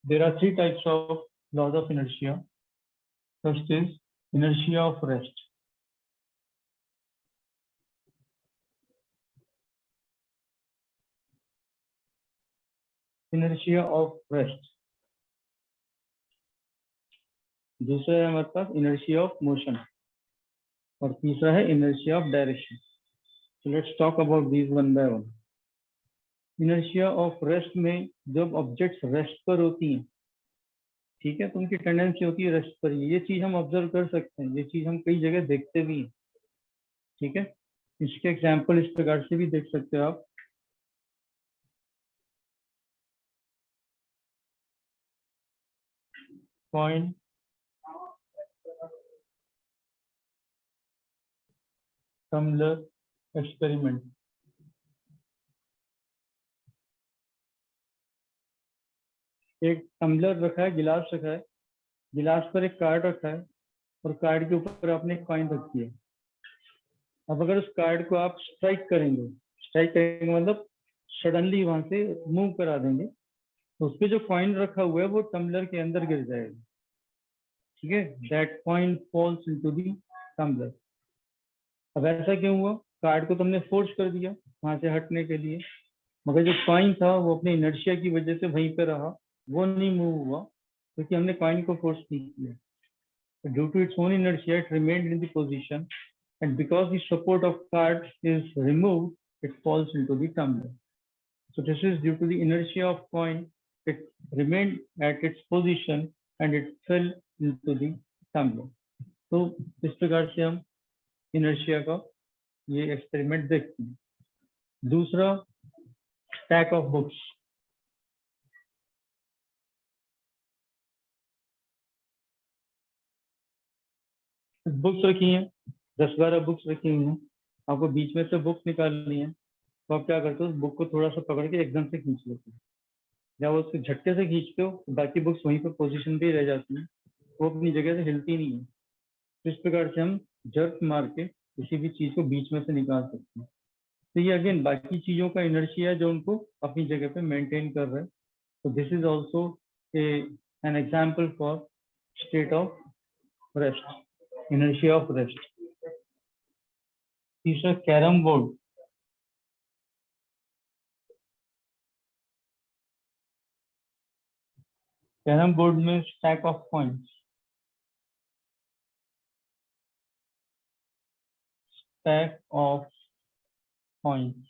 There are three types of laws of inertia. First is inertia of rest. Inertia of rest. दूसरा है हमारे पास inertia of motion और तीसरा है inertia of direction. So let's talk about these one by one. Inertia of rest में जब objects rest पर होती हैं, ठीक है, तो उनकी टेंडेंसी होती है रेस्ट पर ही. ये चीज हम ऑब्जर्व कर सकते हैं, ये चीज हम कई जगह देखते भी हैं. ठीक है, इसके एग्जाम्पल इस प्रकार से भी देख सकते हो आप. Coin, tumbler experiment. एक टम्बलर रखा है, गिलास रखा है, गिलास पर एक कार्ड रखा है और कार्ड के ऊपर आपने एक कॉइन रखी है. अब अगर उस कार्ड को आप स्ट्राइक करेंगे मतलब सडनली वहां से मूव करा देंगे, तो उस पर जो कॉइन रखा हुआ है वो टम्बलर के अंदर गिर जाएगा. ठीक है, that coin falls into the tumbler. अब ऐसा क्यों हुआ? कार्ड को तुमने फोर्स कर दिया वहां से हटने के लिए, मगर जो कॉइन था वो अपने इनर्शिया की वजह से वहीं पे रहा, वो नहीं मूव हुआ क्योंकि हमने कॉइन को फोर्स नहीं किया. Due to its own inertia it remained in the position and because the support of card is removed, it falls into the tumbler. So this is due to the inertia of coin. It remained at its position and it fell into the tumbler. तो इस प्रकार से हम inertia का ये experiment देखते हैं. दूसरा, स्टैक ऑफ बुक्स. बुक्स रखी हैं, 10-12 बुक्स रखी हुई हैं, आपको बीच में से बुक्स निकालनी है, तो आप क्या करते हो, उस बुक को थोड़ा सा पकड़ के एकदम से खींच लेते हो. जब उसके झटके से खींचते हो तो बाकी बुक्स वहीं पर पोजीशन पे ही रह जाती हैं, वो अपनी जगह से हिलती नहीं है. तो इस प्रकार से हम जर्क मार के किसी भी चीज को बीच में से निकाल सकते हैं. तो ये अगेन बाकी चीजों का इनर्शिया है जो उनको अपनी जगह पे मेंटेन कर रहे हैं. तो this is also an example for state of rest, inertia of rest. तीसरा, कैरम बोर्ड. कैरम बोर्ड में stack of coins. Stack of coins.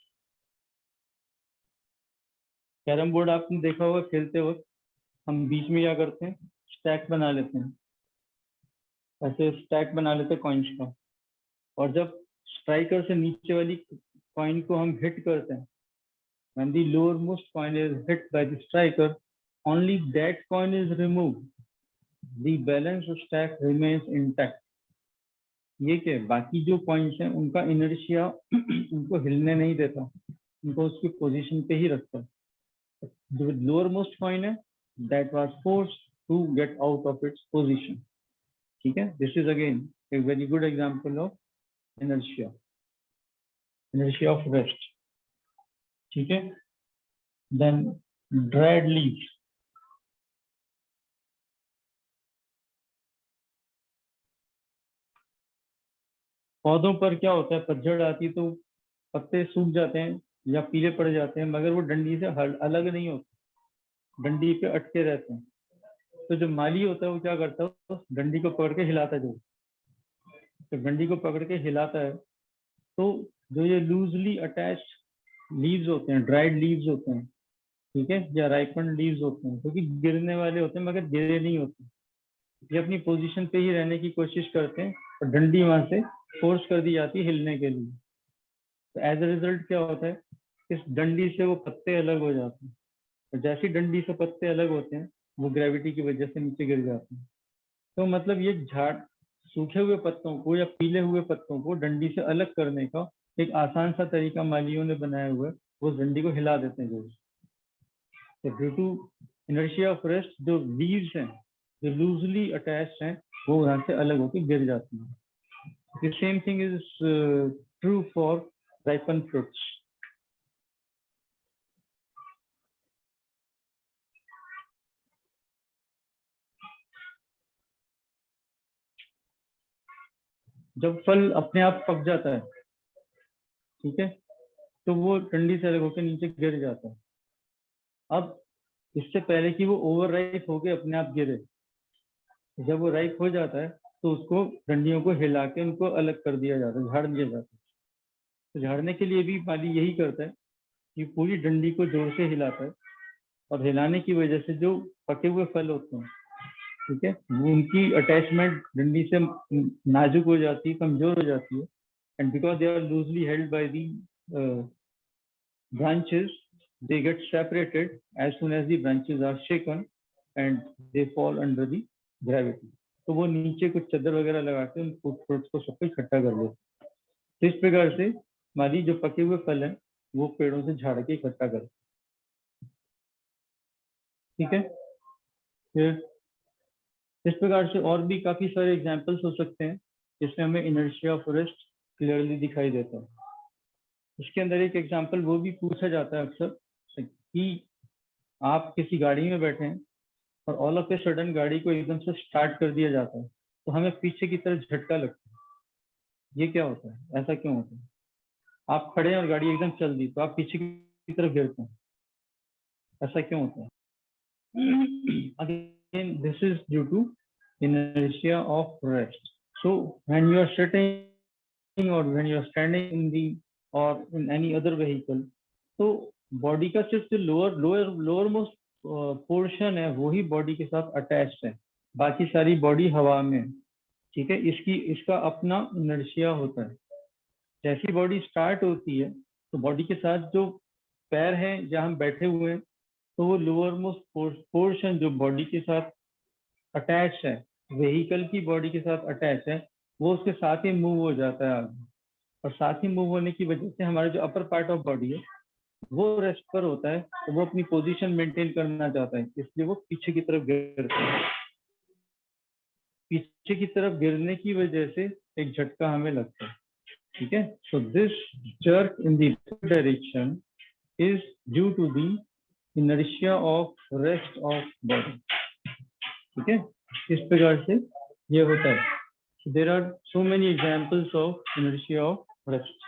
Carrom board आपने देखा होगा खेलते वक्त हम बीच में क्या करते हैं, स्टैक बना लेते हैं, ऐसे स्टैक बना लेते हैं कॉइन्स का. और जब स्ट्राइकर से नीचे वाली कॉइन को हम हिट करते हैं, when the lowermost coin is hit by the striker, only that coin is removed, the balance stack remains intact. ये क्या, बाकी जो कॉइन्स हैं उनका इनर्शिया उनको हिलने नहीं देता, उनको उसकी पोजीशन पे ही रखता है. जो लोअर मोस्ट कॉइन है that was forced to get out of its position. ठीक है, this is again a very good example of inertia, inertia of rest. ठीक है, देन ड्राइड लीव्स. पौधों पर क्या होता है, पतझड़ आती है तो पत्ते सूख जाते हैं या पीले पड़ जाते हैं, मगर वो डंडी से अलग नहीं होते, डंडी पे अटके रहते हैं. तो जो माली होता है वो क्या करता है, उस डंडी को पकड़ के हिलाता है. तो डंडी को पकड़ के हिलाता है, तो जो ये लूजली अटैच्ड लीव्स होते हैं, ड्राइड लीव्स होते हैं, ठीक है, या राइपन लीव्स होते हैं, क्योंकि गिरने वाले होते हैं मगर गिरे नहीं होते, ये अपनी पोजीशन पे ही रहने की कोशिश करते हैं और डंडी वहां से फोर्स कर दी जाती है हिलने के लिए. तो एज अ रिजल्ट क्या होता है, इस डंडी से वो पत्ते अलग हो जाते हैं. तो जैसी डंडी से पत्ते अलग होते हैं वो ग्रेविटी की वजह से नीचे गिर जाते हैं. तो मतलब ये झाड़ सूखे हुए पत्तों को या पीले हुए पत्तों को डंडी से अलग करने का एक आसान सा तरीका मालियों ने बनाया हुआ है, वो डंडी को हिला देते हैं जरूर. तो due to inertia of rest जो लीव्स हैं जो लूजली अटैच्ड हैं वो यहाँ से अलग होकर गिर जाती हैं. The same thing is true for ripened fruits. जब फल अपने आप पक जाता है, ठीक है, तो वो डंडी से अलग होकर नीचे गिर जाता है। अब इससे पहले कि वो ओवर राइप होके अपने आप गिरे, जब वो राइप हो जाता है तो उसको डंडियों को हिला के उनको अलग कर दिया जाता है, झाड़ दिया जाता है। तो झाड़ने के लिए भी माली यही करता है कि पूरी डंडी को जोर से हिलाता है, और हिलाने की वजह से जो पके हुए फल होते हैं, ठीक है, वो उनकी अटैचमेंट डंडी से नाजुक हो जाती है, कमजोर हो जाती है, and because they are loosely held by the branches, they get separated as soon as the branches are shaken and they fall under the gravity. तो वो नीचे कुछ चादर वगैरह लगा के उन फ्रूट्स को सबको इकट्ठा कर देते। तो इस प्रकार से हमारी जो पके हुए फल हैं वो पेड़ों से झाड़ के इकट्ठा कर, ठीक है। फिर इस प्रकार से और भी काफी सारे एग्जाम्पल्स हो सकते हैं जिसमें हमें इनर्शिया ऑफ रेस्ट क्लियरली दिखाई देता है। इसके अंदर एक एग्जाम्पल वो भी पूछा जाता है अक्सर कि आप किसी गाड़ी में बैठे हैं और ऑल ऑफ ए सडन गाड़ी को एकदम से स्टार्ट कर दिया जाता है, तो हमें पीछे की तरफ झटका लगता है। ये क्या होता है, ऐसा क्यों होता है? आप खड़े हैं और गाड़ी एकदम चल दी तो आप पीछे की तरफ गिरते हैं, ऐसा क्यों होता है? Again, this is due to inertia of rest. So when you are sitting or when you are standing in the or in any other vehicle, तो बॉडी का सिर्फ जो लोअर मोस्ट पोर्शन है वही बॉडी के साथ अटैच्ड है, बाकी सारी बॉडी हवा में, ठीक है। इसका अपना इनर्शिया होता है। जैसी बॉडी स्टार्ट होती है तो बॉडी के साथ जो पैर हैं जहाँ हम बैठे हुए हैं, तो वो लोअर मोस्ट पोर्शन जो बॉडी के साथ अटैच है, व्हीकल की बॉडी के साथ अटैच है, वो उसके साथ ही मूव हो जाता है आगे, और साथ ही मूव होने की वजह से हमारा जो अपर पार्ट ऑफ बॉडी है वो रेस्ट पर होता है, तो वो अपनी पोजीशन मेंटेन करना चाहता है, इसलिए वो पीछे की तरफ गिरता है। पीछे की तरफ गिरने की वजह से एक झटका हमें लगता है, ठीक है। So this jerk in the direction is due to the inertia of rest of body, ठीक है। इस प्रकार से ये होता है। There are so many examples of inertia of rest.